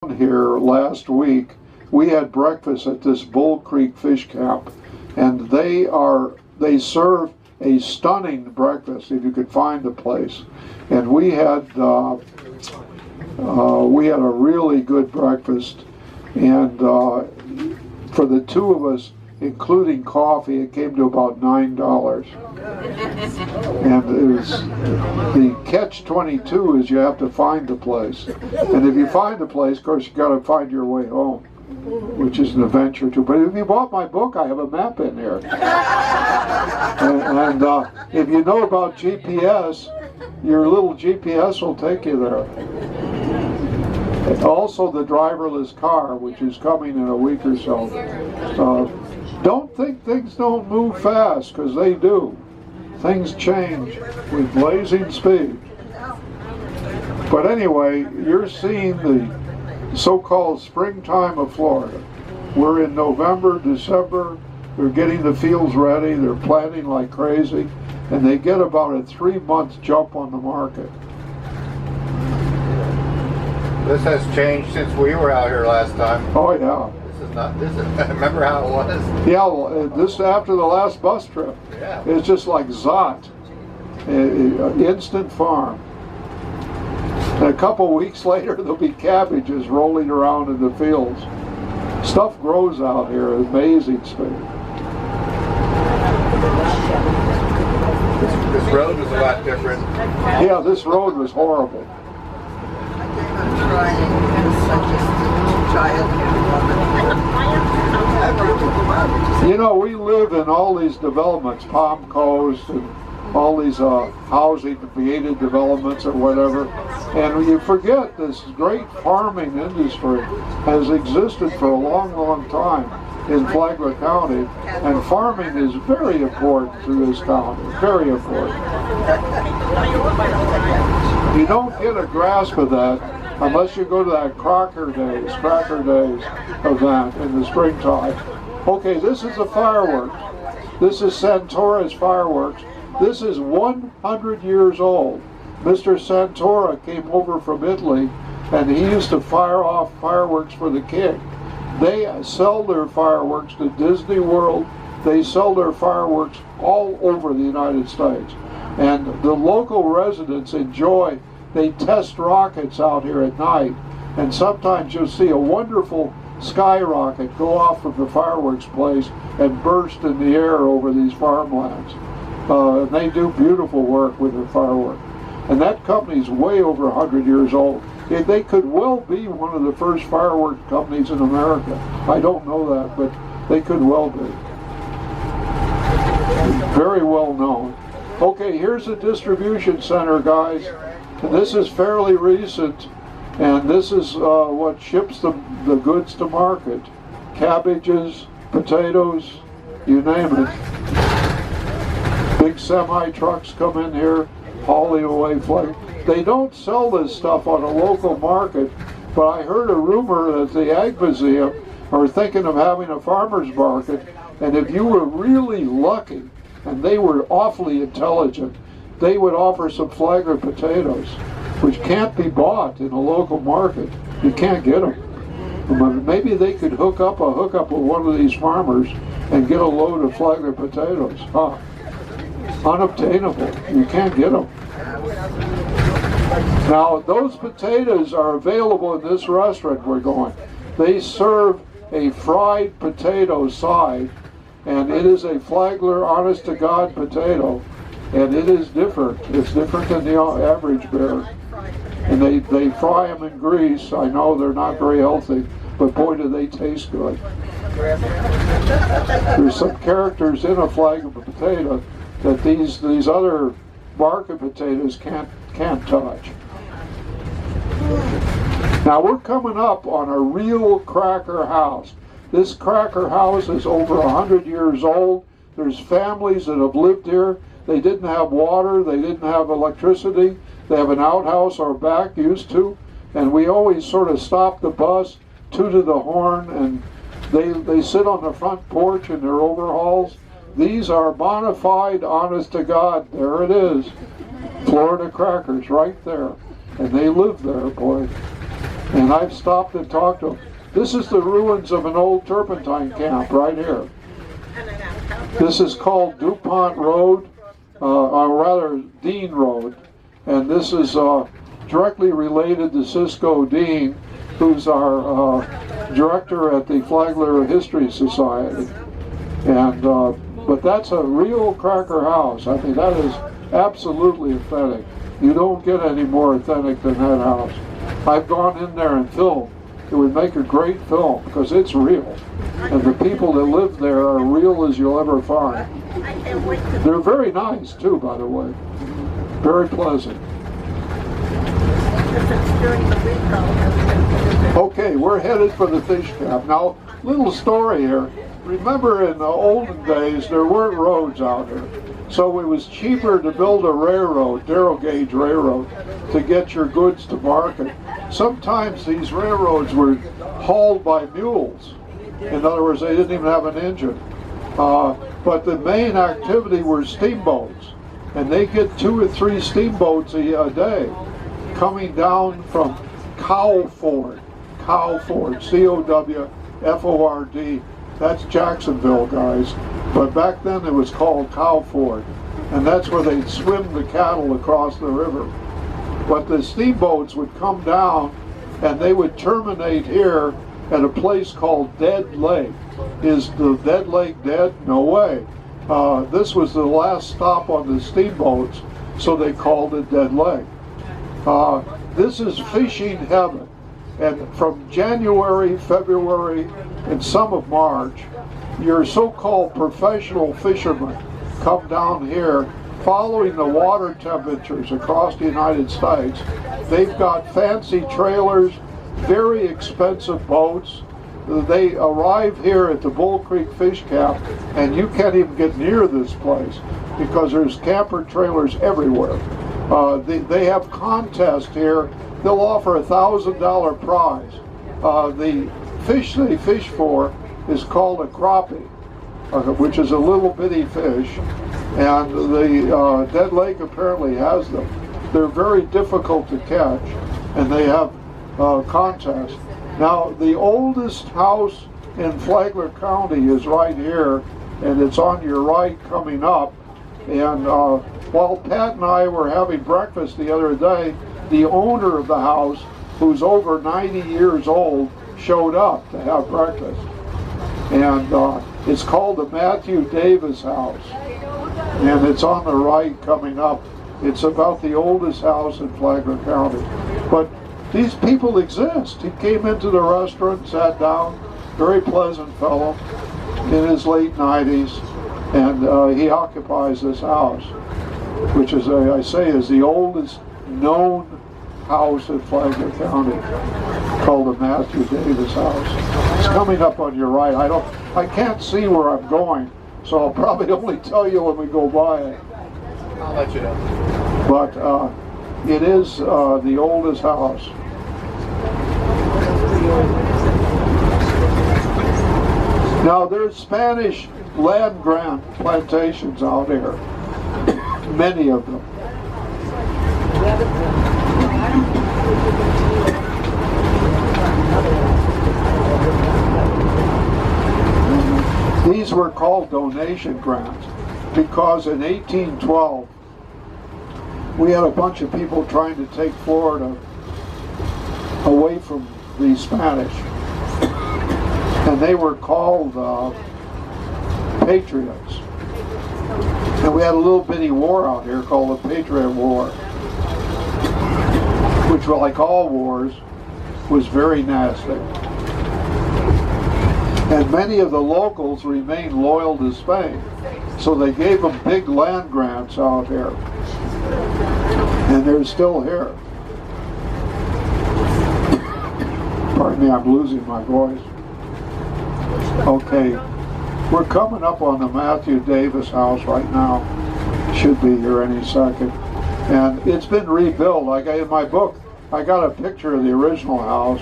down here last week, we had breakfast at this Bull Creek Fish Camp, and they serve a stunning breakfast if you could find the place. And we had a really good breakfast, and for the two of us, including coffee, it came to about $9. And it was, the catch-22 is you have to find the place. And if you find the place, of course, you got to find your way home, which is an adventure too. But if you bought my book, I have a map in here. and if you know about GPS, your little GPS will take you there. Also the driverless car, which is coming in a week or so. Don't think things don't move fast, because they do. Things change with blazing speed. But anyway, you're seeing the so-called springtime of Florida. We're in November, December. They're getting the fields ready. They're planting like crazy. And they get about a 3-month jump on the market. This has changed since we were out here last time. Oh, yeah. Remember how it was? Yeah, well, this after the last bus trip. Yeah. It's just like Zot, instant farm. And a couple weeks later, there'll be cabbages rolling around in the fields. Stuff grows out here at amazing speed. This road was a lot different. Yeah, this road was horrible. You know, we live in all these developments, Palm Coast and all these housing, gated developments or whatever, and you forget this great farming industry has existed for a long, long time in Flagler County, and farming is very important to this county, very important. You don't get a grasp of that unless you go to that Cracker Days event in the springtime. Okay, this is the fireworks. This is Santora's fireworks. This is 100 years old. Mr. Santora came over from Italy, and he used to fire off fireworks for the king. They sell their fireworks to Disney World. They sell their fireworks all over the United States. And the local residents enjoy, they test rockets out here at night. And sometimes you'll see a wonderful skyrocket go off from the fireworks place and burst in the air over these farmlands. And they do beautiful work with their fireworks. And that company's way over 100 years old. They could well be one of the first firework companies in America. I don't know that, but they could well be. Very well known. Okay, here's the distribution center, guys. And this is fairly recent, and this is what ships the goods to market. Cabbages, potatoes, you name it. Big semi-trucks come in here, hauling away flag. They don't sell this stuff on a local market, but I heard a rumor that the Ag Museum are thinking of having a farmer's market, and if you were really lucky, and they were awfully intelligent, they would offer some Flagler potatoes, which can't be bought in a local market. You can't get them. Maybe they could hook up with one of these farmers and get a load of Flagler potatoes. Unobtainable. You can't get them. Now, those potatoes are available in this restaurant we're going. They serve a fried potato side, and it is a Flagler honest-to-God potato, and it is different. It's different than the average bear. And they fry them in grease. I know they're not very healthy, but boy, do they taste good. There's some characters in a Flagler potato that these other market potatoes can't touch. Now we're coming up on a real cracker house. This cracker house is over 100 years old. There's families that have lived here. They didn't have water, they didn't have electricity. They have an outhouse or back, used to, and we always sort of stop the bus, tooted the horn, and they sit on the front porch in their overalls. These are bona fide, honest to God, there it is, Florida crackers right there. And they live there, boy. And I've stopped and talked to them. This is the ruins of an old turpentine camp right here. This is called DuPont Road, or rather Dean Road. And this is directly related to Cisco Dean, who's our director at the Flagler History Society. And but that's a real cracker house. I mean, that is absolutely authentic. You don't get any more authentic than that house. I've gone in there and filmed. It would make a great film because it's real. And the people that live there are real as you'll ever find. They're very nice too, by the way. Very pleasant. Okay, we're headed for the fish camp. Now, little story here. Remember in the olden days, there weren't roads out here. So it was cheaper to build a railroad, narrow gauge railroad, to get your goods to market. Sometimes these railroads were hauled by mules. In other words, they didn't even have an engine. But the main activity were steamboats. And they get 2 or 3 steamboats a day coming down from Cowford, C-O-W-F-O-R-D. That's Jacksonville, guys. But back then it was called Cowford. And that's where they'd swim the cattle across the river. But the steamboats would come down and they would terminate here at a place called Dead Lake. Is the Dead Lake dead? No way. This was the last stop on the steamboats, so they called it Dead Lake. This is fishing heaven. And from January, February, and some of March, your so-called professional fishermen come down here following the water temperatures across the United States. They've got fancy trailers, very expensive boats. They arrive here at the Bull Creek Fish Camp, and you can't even get near this place because there's camper trailers everywhere. They have contests here. They'll offer a $1,000 prize. The fish they fish for is called a crappie, which is a little bitty fish, and the Dead Lake apparently has them. They're very difficult to catch, and they have contests. Now, the oldest house in Flagler County is right here, and it's on your right coming up. And while Pat and I were having breakfast the other day, the owner of the house, who's over 90 years old, showed up to have breakfast. And it's called the Matthew Davis House. And it's on the right coming up. It's about the oldest house in Flagler County. But these people exist. He came into the restaurant, sat down, very pleasant fellow, in his late 90s, and he occupies this house, which is, I say, is the oldest known house in Flagler County, called the Matthew Davis House. It's coming up on your right. I can't see where I'm going, so I'll probably only tell you when we go by it. I'll let you know. But it is the oldest house. Now there's Spanish land grant plantations out here, many of them. These were called donation grants because in 1812 we had a bunch of people trying to take Florida away from the Spanish, and they were called patriots. And we had a little bitty war out here called the Patriot War, which, like all wars, was very nasty. And many of the locals remained loyal to Spain, so they gave them big land grants out here. And they're still here. Pardon me, I'm losing my voice. Okay, we're coming up on the Matthew Davis house right now. Should be here any second. And it's been rebuilt. Like in my book, I got a picture of the original house,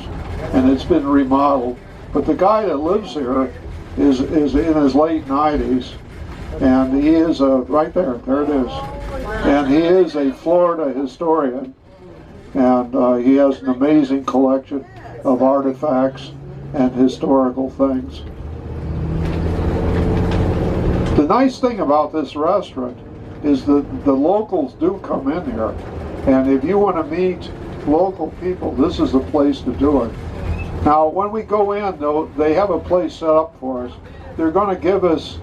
and it's been remodeled. But the guy that lives here is in his late 90s, and he is right there it is. And he is a Florida historian, and he has an amazing collection. of artifacts and historical things. The nice thing about this restaurant is that the locals do come in here, and if you want to meet local people, this is the place to do it. Now, when we go in, though, they have a place set up for us. They're going to give us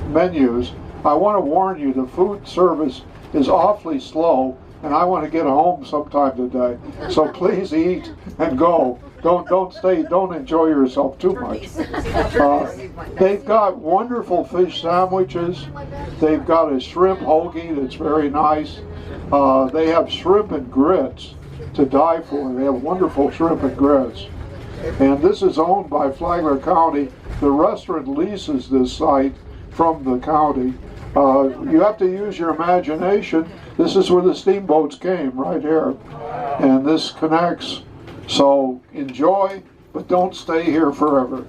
menus. I want to warn you, the food service is awfully slow, and I want to get home sometime today. So please eat and go. Don't stay. Don't enjoy yourself too much. They've got wonderful fish sandwiches. They've got a shrimp hoagie that's very nice. They have shrimp and grits to die for. They have wonderful shrimp and grits. And this is owned by Flagler County. The restaurant leases this site from the county. You have to use your imagination. This is where the steamboats came, right here. And this connects. So enjoy, but don't stay here forever.